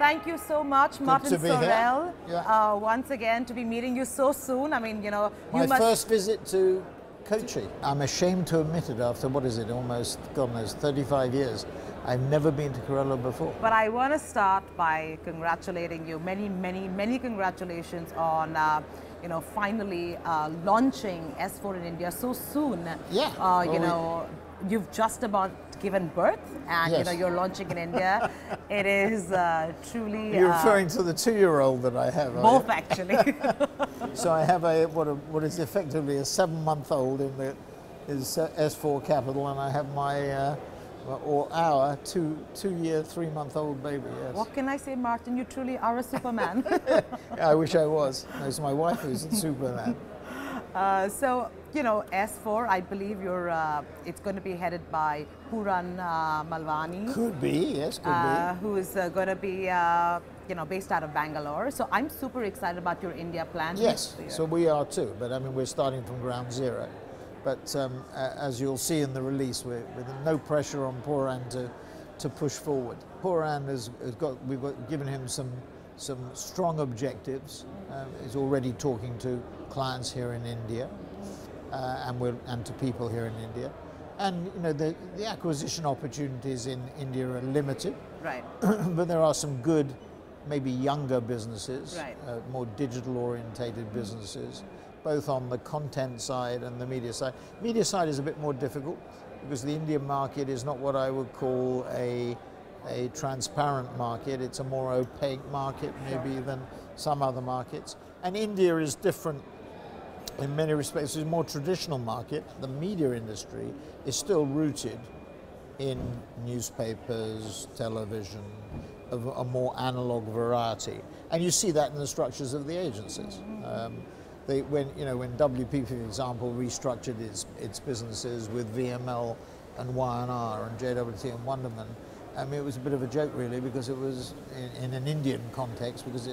thank you so much, Martin Sorrell. Yeah. Once again, to be meeting you so soon. I mean, you know, my first visit to Kochi. I'm ashamed to admit it after, what is it, almost, God knows, 35 years. I've never been to Kerala before. But I want to start by congratulating you. Many congratulations on, you know, finally launching S4 in India so soon. Yeah. You know, you've just about given birth, and yes. you know, you're launching in India. It is truly. You're referring to the 2-year-old that I have. Both, actually. So I have what is effectively a 7-month-old in the S4 capital, and I have my or our 2-year, 3-month-old baby. Yes. What can I say, Martin? You truly are a Superman. I wish I was. No, it's my wife who's the Superman. So, you know, S4, I believe it's going to be headed by Puran Malwani. Could be, yes, could be. Who is going to be, you know, based out of Bangalore. So I'm super excited about your India plans. Yes, so we are too. But I mean, we're starting from ground zero. But as you'll see in the release, with no pressure on Puran to push forward. Puran we've given him some strong objectives. He's already talking to clients here in India, and to people here in India. And you know, the acquisition opportunities in India are limited. Right. But there are some good, maybe younger businesses, right. More digital orientated businesses, both on the content side and the media side. Media side is a bit more difficult because the Indian market is not what I would call a transparent market. It's a more opaque market maybe than some other markets. And India is different in many respects. It's a more traditional market. The media industry is still rooted in newspapers, television, of a more analog variety. And you see that in the structures of the agencies. When WP, for example, restructured its businesses with VML and Y&R and JWT and Wonderman, I mean, it was a bit of a joke, really, because it was in an Indian context, because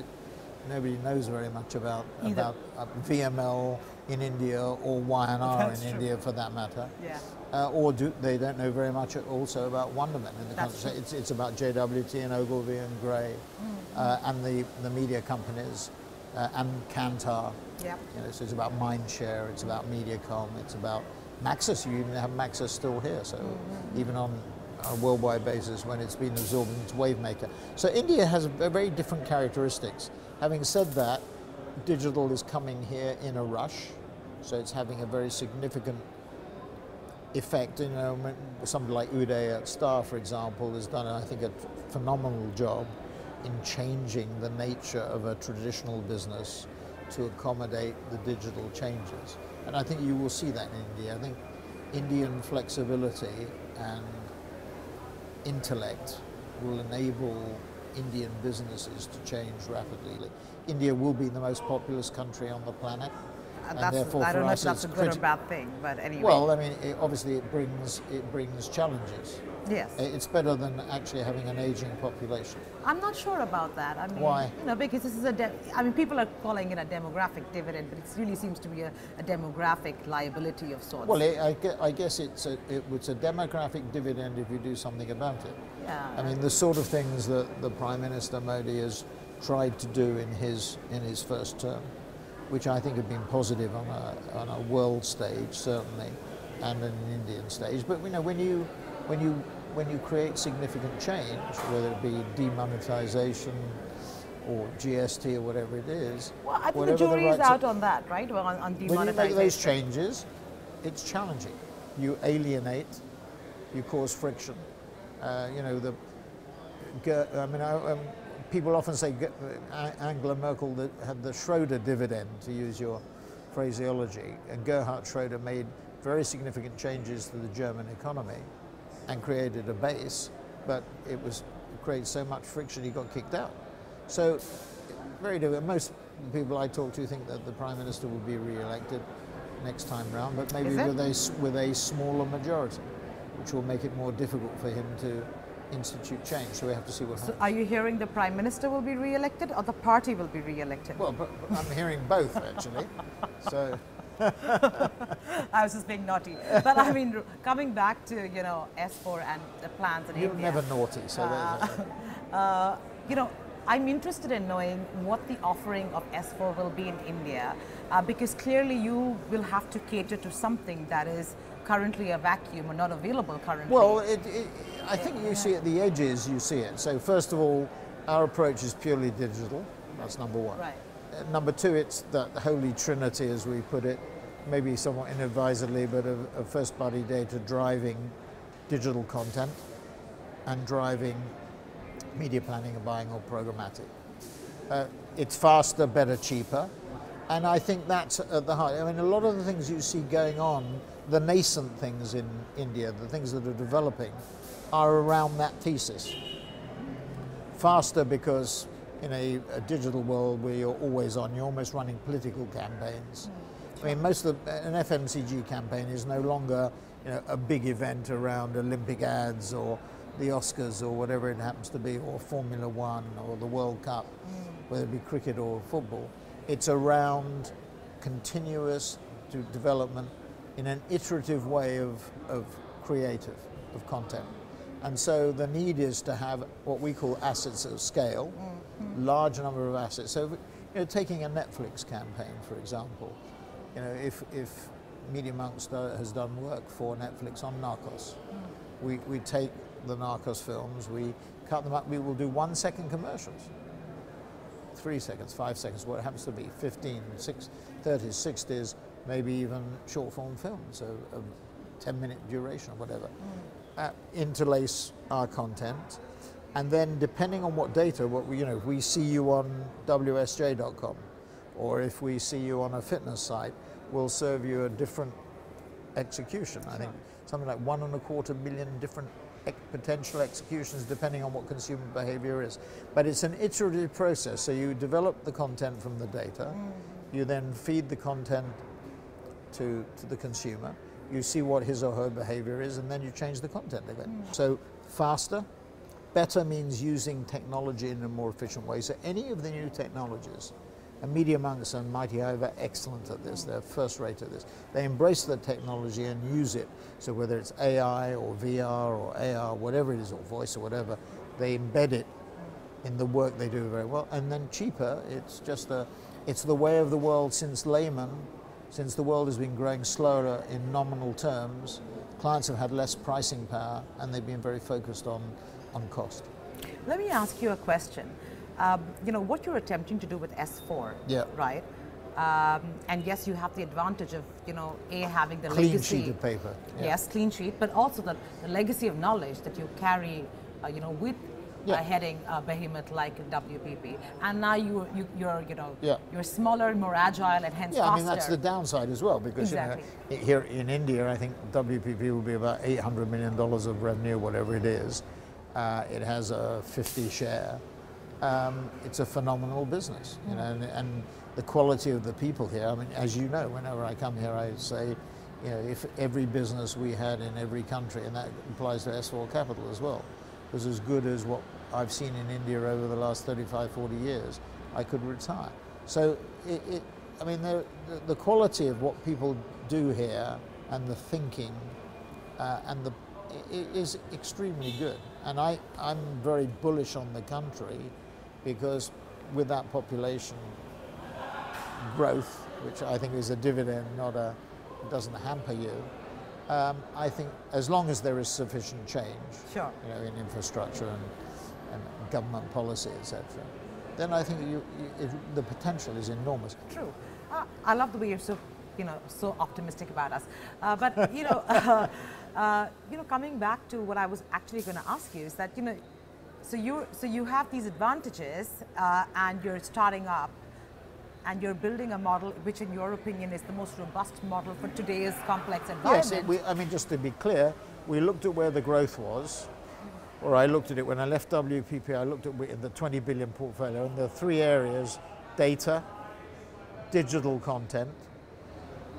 nobody knows very much about VML in India or Y&R in India, for that matter. Yeah. They don't know very much also about Wonderman in the country. It's about JWT and Ogilvy and Gray, and the media companies and Kantar. Yeah. You know, so it's about Mindshare, it's about MediaCom, it's about Maxis. You even have Maxis still here, so even on a worldwide basis when it's been absorbed into Wavemaker. So India has very different characteristics. Having said that, digital is coming here in a rush, so it's having a very significant effect. You know, somebody like Uday at Star, for example, has done, I think, a phenomenal job in changing the nature of a traditional business to accommodate the digital changes. And I think you will see that in India. I think Indian flexibility and intellect will enable Indian businesses to change rapidly. India will be the most populous country on the planet. And therefore, I don't for know us, if that's a good or bad thing, but anyway. Well, I mean, obviously it brings challenges. Yes. It's better than actually having an aging population. I'm not sure about that. I mean, why? You know, because this is I mean, people are calling it a demographic dividend, but it really seems to be a demographic liability of sorts. Well, I guess it's a demographic dividend if you do something about it. Yeah. I mean, the sort of things that the Prime Minister Modi has tried to do in his first term, which I think have been positive on a world stage, certainly, and an Indian stage. But you know, when you create significant change, whether it be demonetization or GST or whatever it is, well, I think the jury is out on that, right? Well, on demonetization. When you make those changes, it's challenging. You alienate, you cause friction. You know, people often say Angela Merkel had the Schroeder dividend, to use your phraseology, and Gerhard Schroeder made very significant changes to the German economy and created a base, but it created so much friction he got kicked out. So, very different. Most people I talk to think that the Prime Minister will be re-elected next time round, but maybe with a smaller majority, which will make it more difficult for him to institute change. So we have to see what happens. So are you hearing the Prime Minister will be re-elected or the party will be re-elected? Well, I'm hearing both, actually. So I was just being naughty. But I mean, coming back to, you know, S4 and the plans in India. You're never naughty, so you know, I'm interested in knowing what the offering of S4 will be in India, because clearly you will have to cater to something that is currently a vacuum or not available currently. Well, I think you see at the edges, you see it. So first of all, our approach is purely digital. That's number one. Right. Number two, it's the holy trinity, as we put it, maybe somewhat inadvisedly, but of first-party data driving digital content and driving media planning and buying or programmatic. It's faster, better, cheaper. And I think that's at the heart. I mean, a lot of the things you see going on, the nascent things in India, the things that are developing, are around that thesis. Faster because in a digital world where you're always on, you're almost running political campaigns. I mean, most of an FMCG campaign is no longer, you know, a big event around Olympic ads or the Oscars or whatever it happens to be, or Formula One or the World Cup, whether it be cricket or football. It's around continuous development in an iterative way of creative, of content. And so the need is to have what we call assets of scale, large number of assets. So, you know, taking a Netflix campaign, for example, you know, if Media Monks has done work for Netflix on Narcos, we take the Narcos films, we cut them up, we will do 1 second commercials. 3 seconds, 5 seconds, what it happens to be, 15, 30s, 60s, maybe even short form films of 10-minute duration or whatever. Interlace our content, and then depending on what data, if we see you on WSJ.com, or if we see you on a fitness site, we'll serve you a different execution. I think something like 1.25 million different potential executions depending on what consumer behavior is. But it's an iterative process, so you develop the content from the data, you then feed the content to the consumer, you see what his or her behavior is, and then you change the content again. So faster, better means using technology in a more efficient way. So any of the new technologies, and Media Monks and Mighty Hive are excellent at this, they're first rate at this. They embrace the technology and use it. So whether it's AI or VR or AR, whatever it is, or voice or whatever, they embed it in the work they do very well. And then cheaper, it's the way of the world since the world has been growing slower in nominal terms, clients have had less pricing power and they've been very focused on cost. Let me ask you a question. You know, what you're attempting to do with S4, right? And yes, you have the advantage of, you know, having the clean legacy. Sheet of paper. Yes, clean sheet, but also the legacy of knowledge that you carry, you know, with heading a behemoth like WPP. And now you're smaller, more agile, and hence faster. I mean, that's the downside as well, because you know, here in India, I think WPP will be about $800 million of revenue, whatever it is. It has a 50 share. It's a phenomenal business, you know, and the quality of the people here. I mean, as you know, whenever I come here, I say, you know, if every business we had in every country, and that applies to S4 Capital as well, was as good as what I've seen in India over the last 35, 40 years, I could retire. So, I mean, the quality of what people do here and the thinking is extremely good. And I'm very bullish on the country, because with that population growth, which I think is a dividend, it doesn't hamper you, I think as long as there is sufficient change, you know, in infrastructure and government policy, etc., then I think the potential is enormous. True. I love the way you're so optimistic about us. But you know, coming back to what I was actually going to ask you is that, you know, so you have these advantages, and you're starting up, and you're building a model which, in your opinion, is the most robust model for today's complex environment. Yes, I mean, just to be clear, we looked at where the growth was, or I looked at it when I left WPP, I looked at the 20 billion portfolio, and there are 3 areas: data, digital content,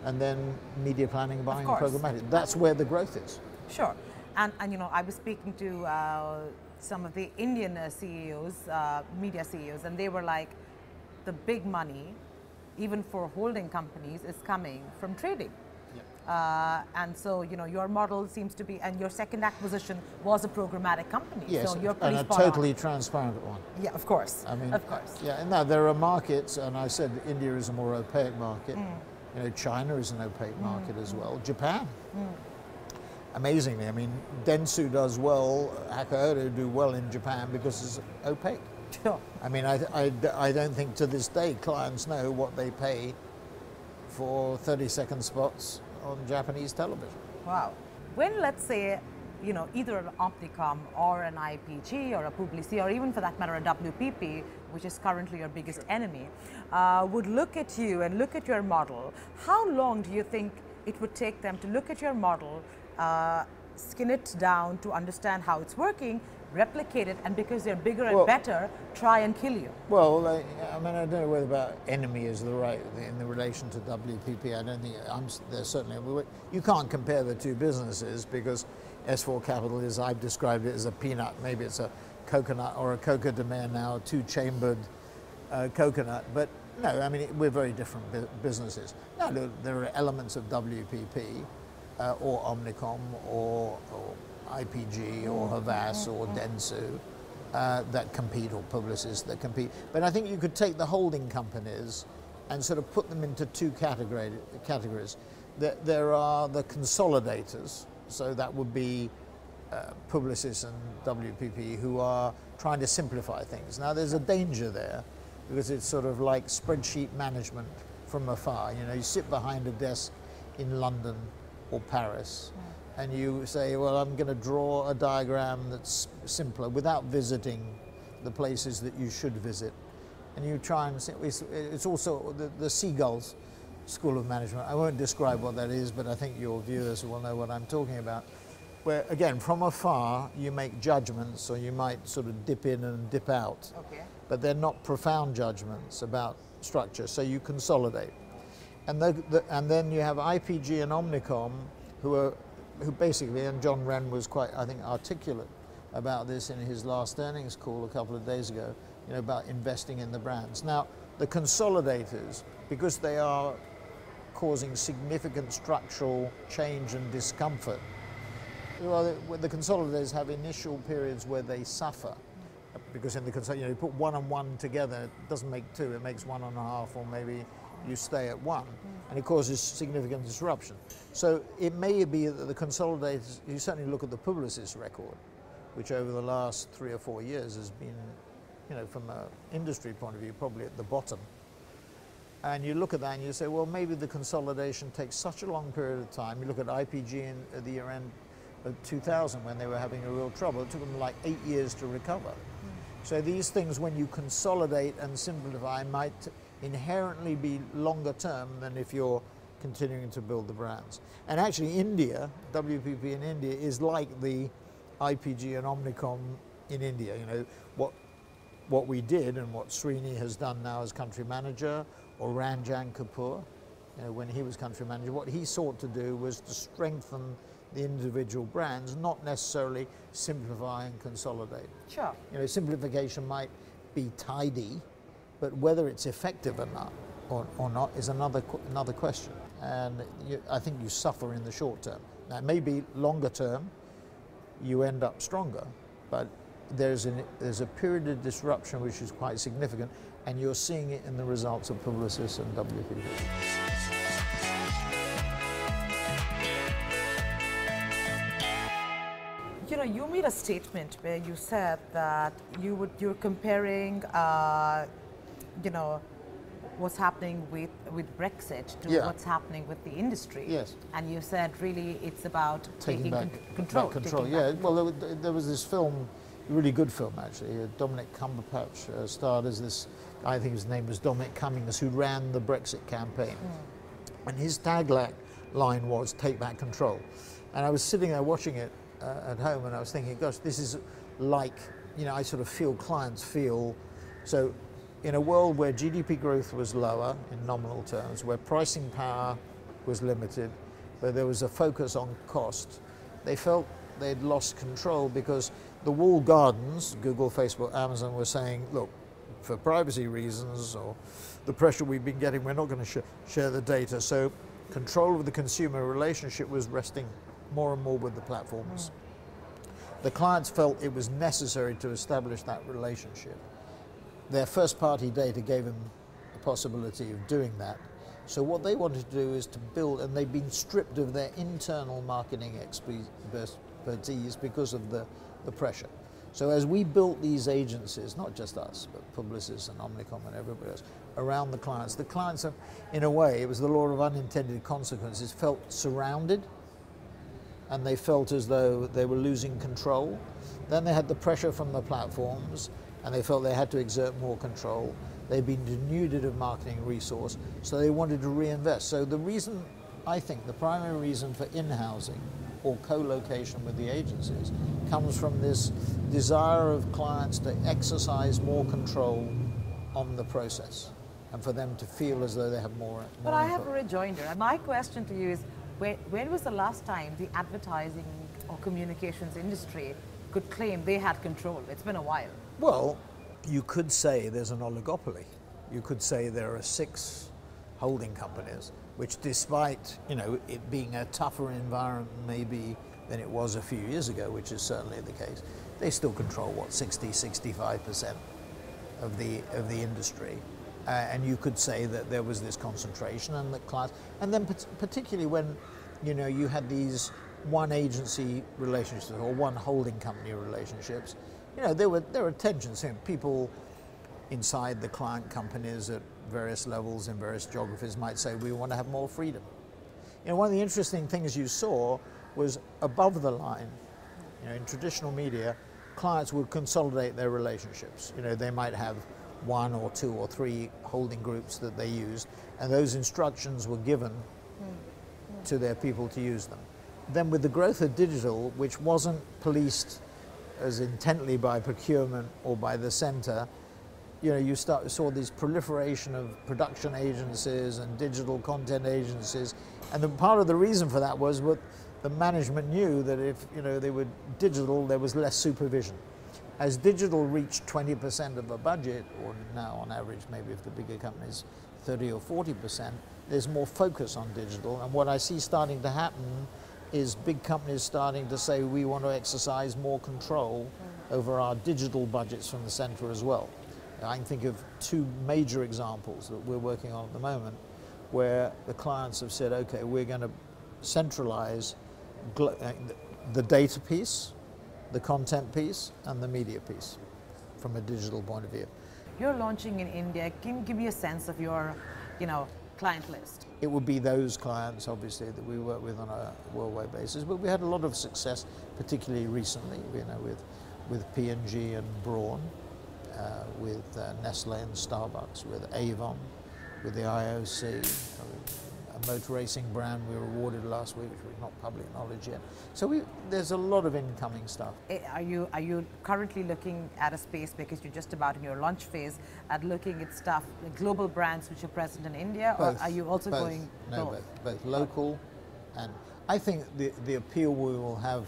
and then media planning, buying, programmatic. That's where the growth is. Sure. And you know, I was speaking to some of the Indian CEOs, media CEOs, and they were like, the big money, even for holding companies, is coming from trading. And so, your model seems to be, and your second acquisition was a programmatic company. Yes, so you're pretty and a spot on. totally transparent one. Yeah, of course. I mean, of course. Yeah, and now there are markets, and I said India is a more opaque market. China is an opaque market as well. Japan. Amazingly, I mean, Dentsu does well, Hakuhodo do well in Japan because it's opaque. Sure. I mean, I don't think to this day clients know what they pay for 30-second spots on Japanese television. Wow. When, let's say, either an Omnicom or an IPG or a Publicis or even for that matter a WPP, which is currently your biggest enemy, would look at you and look at your model, how long do you think it would take them to look at your model, skin it down to understand how it's working, replicate it, and because they're bigger and better, try and kill you? Well, I mean, I don't know whether about enemy is the right in the relation to WPP. I don't think there's certainly. You can't compare the two businesses because S4 Capital is, I've described it as a peanut. Maybe it's a coconut or a coca de mer now, two-chambered coconut. But no, I mean, we're very different businesses. Now, there are elements of WPP or Omnicom or IPG or Havas or Dentsu that compete, or Publicis that compete. But I think you could take the holding companies and sort of put them into two categories. There are the consolidators, so that would be Publicis and WPP, who are trying to simplify things. Now there's a danger there because it's sort of like spreadsheet management from afar. You sit behind a desk in London or Paris, and you say, well, I'm going to draw a diagram that's simpler without visiting the places that you should visit. And you try and see, it's also the Seagulls School of Management. I won't describe what that is, but I think your viewers will know what I'm talking about. Where, again, from afar, you make judgments, or you might sort of dip in and dip out. Okay. But they're not profound judgments about structure, so you consolidate. And then you have IPG and Omnicom, who basically, and John Wren was quite, I think, articulate about this in his last earnings call a couple of days ago, about investing in the brands. Now, the consolidators, because they are causing significant structural change and discomfort, well, the consolidators have initial periods where they suffer, because in the you put one and one together, it doesn't make two, it makes 1.5, or maybe you stay at one, and it causes significant disruption. So it may be that the consolidators, you certainly look at the Publicis record, which over the last 3 or 4 years has been, from an industry point of view, probably at the bottom. And you look at that and you say, well, maybe the consolidation takes such a long period of time. You look at IPG at the year end of 2000 when they were having a real trouble. It took them like 8 years to recover. So these things, when you consolidate and simplify, might inherently be longer term than if you're continuing to build the brands. And actually India, WPP in India, is like the IPG and Omnicom in India. What we did and what Srini has done now as country manager, or Ranjan Kapoor, when he was country manager, what he sought to do was to strengthen the individual brands, not necessarily simplify and consolidate. Sure. Simplification might be tidy, but whether it's effective or not is another question. And I think you suffer in the short term. Now, maybe longer term, you end up stronger, but there's a period of disruption which is quite significant, and you're seeing it in the results of Publicis and WPP. You made a statement where you said that you're comparing, what's happening with Brexit to what's happening with the industry. Yes. And you said really it's about taking back control. Yeah. Well, there was this film, a really good film actually. Dominic Cumberbatch starred as this guy, I think his name was Dominic Cummings, who ran the Brexit campaign. And his tagline was "Take back control." And I was sitting there watching it at home, and I was thinking, gosh, this is like, I sort of feel clients feel. So in a world where GDP growth was lower in nominal terms, where pricing power was limited, where there was a focus on cost, they felt they'd lost control because the walled gardens, Google, Facebook, Amazon, were saying, look, for privacy reasons or the pressure we've been getting, we're not going to share the data. So control of the consumer relationship was resting more and more with the platforms. The clients felt it was necessary to establish that relationship. Their first-party data gave them the possibility of doing that. So what they wanted to do is to build, and they've been stripped of their internal marketing expertise because of the pressure. So as we built these agencies, not just us, but Publicis and Omnicom and everybody else, around the clients have, in a way, it was the law of unintended consequences, felt surrounded, and they felt as though they were losing control. Then they had the pressure from the platforms, and they felt they had to exert more control. They'd been denuded of marketing resource, so they wanted to reinvest. So the reason, I think, the primary reason for in-housing or co-location with the agencies comes from this desire of clients to exercise more control on the process and for them to feel as though they have more But I have a rejoinder. My question to you is, when was the last time the advertising or communications industry could claim they had control? It's been a while. Well, you could say there's an oligopoly. You could say there are 6 holding companies, which despite, it being a tougher environment maybe than it was a few years ago, which is certainly the case, they still control, 65% of the industry. And you could say that there was this concentration and the clients, and then particularly when, you had these one agency relationships or one holding company relationships, there were tensions. People inside the client companies at various levels in various geographies might say, we want to have more freedom. One of the interesting things you saw was above the line, in traditional media, clients would consolidate their relationships. They might have 1 or 2 or 3 holding groups that they used, and those instructions were given to their people to use them. Then with the growth of digital, which wasn't policed as intently by procurement or by the center, you saw this proliferation of production agencies and digital content agencies, and part of the reason for that was what the management knew, that if they were digital, there was less supervision. As digital reached 20% of the budget, or now on average maybe if the bigger companies 30 or 40%, there's more focus on digital. And what I see starting to happen is big companies starting to say we want to exercise more control over our digital budgets from the center as well. I can think of 2 major examples that we're working on at the moment where the clients have said, okay, we're going to centralize the data piece, the content piece, and the media piece from a digital point of view. You're launching in India. Can you give me a sense of your, client list? It would be those clients, obviously, that we work with on a worldwide basis, but we had a lot of success, particularly recently, with P&G and Braun, with Nestle and Starbucks, with Avon, with the IOC, a motor racing brand we were awarded last week, which was not public knowledge yet. So there's a lot of incoming stuff. Are you currently looking at a space, because you're just about in your launch phase, at looking at stuff, like global brands which are present in India, both, or are you also both, going no, both local, and I think the appeal we will have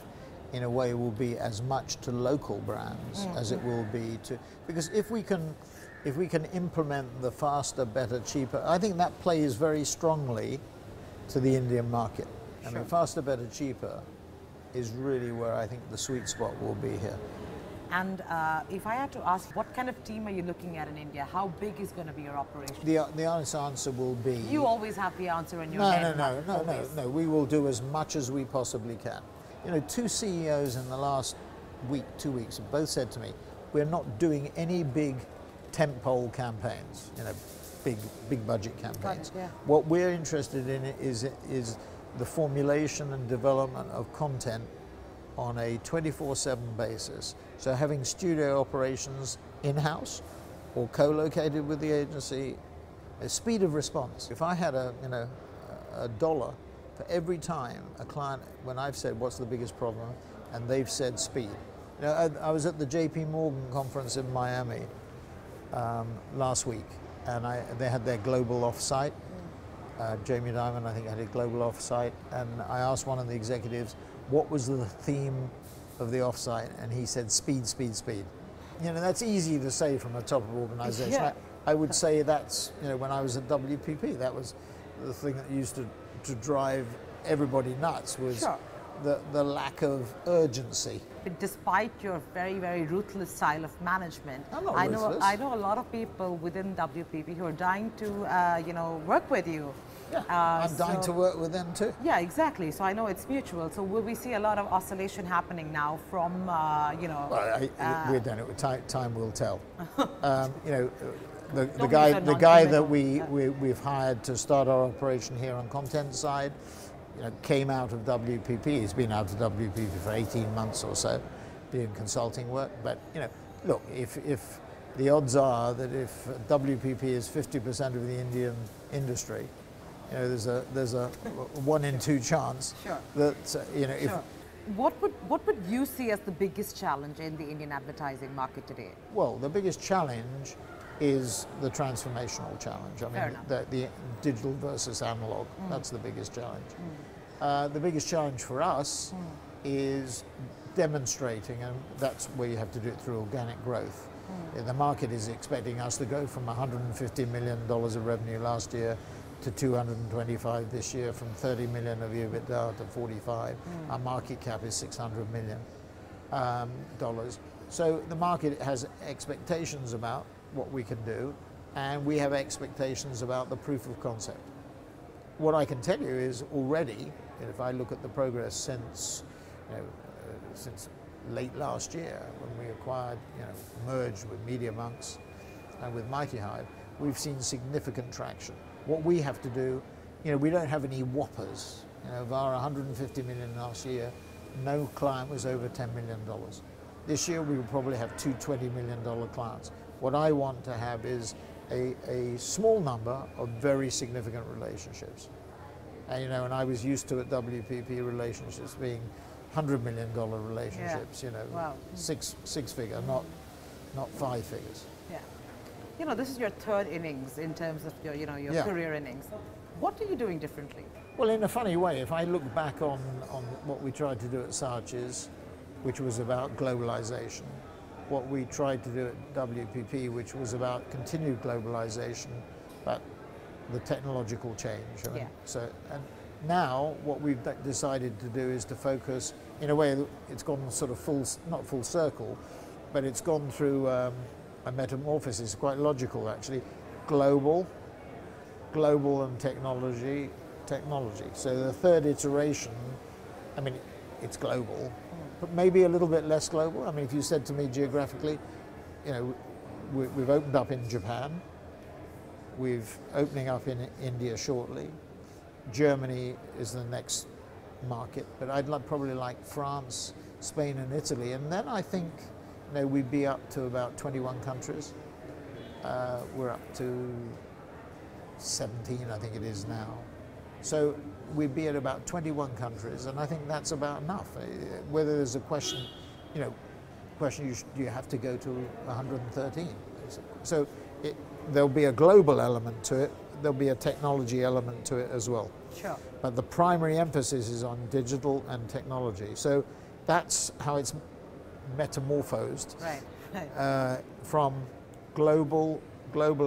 in a way will be as much to local brands as it will be to, because if we can implement the faster, better, cheaper, I think that plays very strongly to the Indian market. I mean, faster, better, cheaper is really where I think the sweet spot will be here. And if I had to ask, what kind of team are you looking at in India? How big is going to be your operation? The honest answer will be... You always have the answer in your head. No. We will do as much as we possibly can. 2 CEOs in the last week, 2 weeks, have both said to me, we're not doing any big tentpole campaigns, big budget campaigns. Yeah. What we're interested in is the formulation and development of content on a 24/7 basis. So having studio operations in-house or co-located with the agency, a speed of response. If I had a dollar for every time a client, when I've said what's the biggest problem, and they've said speed. I was at the JP Morgan conference in Miami last week, and they had their global offsite. Jamie Dimon, I think, had a global offsite, and I asked one of the executives what was the theme of the offsite, and he said speed, speed, speed. That's easy to say from a top of organization. Yeah. I would say that's, when I was at WPP, that was the thing that used to to drive everybody nuts was Sure. the lack of urgency. But despite your very, very ruthless style of management, I'm not I ruthless. know a lot of people within WPP who are dying to, work with you. Yeah, I'm dying to work with them too. Yeah, exactly. So I know it's mutual. So will we see a lot of oscillation happening now from, Well, we're done it. Time will tell. The Don't guy be so the guy that non-committal. we've hired to start our operation here on content side, came out of WPP. He's been out of WPP for 18 months or so, doing consulting work. But look, if the odds are that if WPP is 50% of the Indian industry, there's a 1 in 2 chance Sure. that if Sure. What would you see as the biggest challenge in the Indian advertising market today? well, the biggest challenge is the transformational challenge. I Fair mean, enough. the digital versus analog. That's the biggest challenge. The biggest challenge for us is demonstrating, and that's where you have to do it through organic growth. The market is expecting us to go from $150 million of revenue last year to 225 this year, from 30 million of EBITDA to 45. Our market cap is $600 million. So the market has expectations about what we can do, and we have expectations about the proof of concept. What I can tell you is already, if I look at the progress since late last year, when we acquired, merged with Media Monks and with Mighty Hive, we've seen significant traction. What we have to do, we don't have any whoppers. Of our 150 million last year, no client was over $10 million. This year we will probably have two $20 million clients. What I want to have is a small number of very significant relationships. And I was used to at WPP relationships being $100 million relationships. Wow. Six figure, not 5 figures. Yeah. This is your third innings in terms of your Yeah. career innings. What are you doing differently? Well, in a funny way, if I look back on what we tried to do at Saatchi's, which was about globalization, what we tried to do at WPP, which was about continued globalization, but the technological change. And now what we've decided to do is to focus, in a way, it's gone sort of not full circle, but it's gone through a metamorphosis, quite logical actually. Global and technology. So the third iteration, it's global, but maybe a little bit less global. If you said to me geographically, we've opened up in Japan, we're opening up in India shortly, Germany is the next market, but I'd probably like France, Spain and Italy, and then I think we'd be up to about 21 countries. We're up to 17, I think it is now. So we'd be at about 21 countries, and I think that's about enough. Whether there's a question, you have to go to 113. So there'll be a global element to it. There'll be a technology element to it as well. Sure. But the primary emphasis is on digital and technology. So that's how it's metamorphosed. Right. From global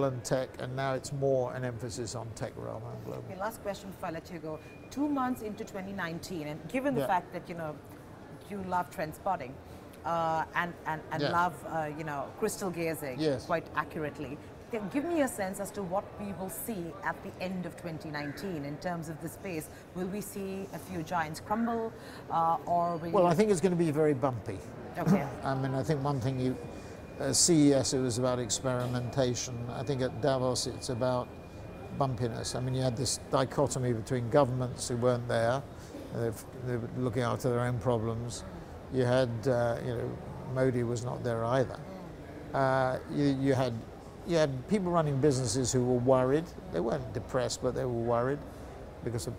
and tech, and now it's more an emphasis on tech rather than global. Okay, last question before I let you go. 2 months into 2019, and given the Yeah. fact that you love trend spotting and Yeah. love crystal gazing Yes. quite accurately, give me a sense as to what we will see at the end of 2019 in terms of the space. Will we see a few giants crumble, or will Well, I think it's going to be very bumpy. Okay. I think one thing CES, it was about experimentation. I think at Davos it's about bumpiness. You had this dichotomy between governments who weren't there, they were looking after their own problems. You had, Modi was not there either. You had people running businesses who were worried. They weren't depressed, but they were worried because of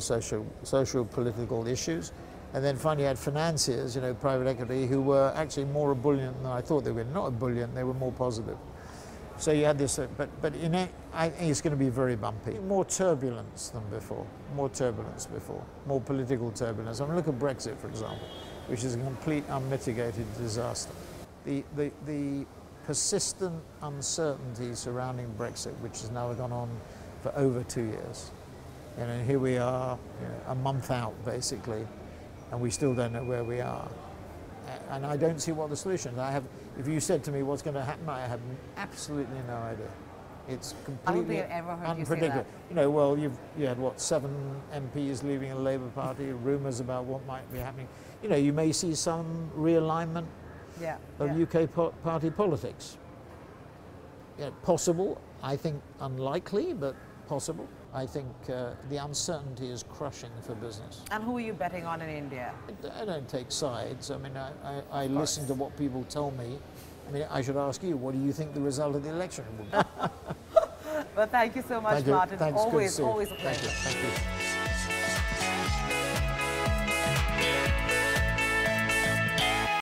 social political issues. And then finally you had financiers, private equity, who were actually more ebullient than I thought they were. Not ebullient, they were more positive. So you had this, but in it, I think it's going to be very bumpy. More turbulence than before, more political turbulence. Look at Brexit, for example, which is a complete unmitigated disaster. The persistent uncertainty surrounding Brexit, which has now gone on for over 2 years, And here we are, a month out basically, and we still don't know where we are. And I don't see what the solution is. If you said to me what's going to happen, I have absolutely no idea. It's completely I don't think I've ever heard you say unpredictable. that. Well, you had what, 7 MPs leaving the Labour Party, rumours about what might be happening. You may see some realignment of UK party politics. Possible. I think unlikely, but possible. I think the uncertainty is crushing for business. And who are you betting on in India? I don't take sides. I mean, I listen to what people tell me. I mean, I should ask you, what do you think the result of the election will be? Well, thank you so much, Martin. Thanks, always good to see you. a pleasure. Thank you.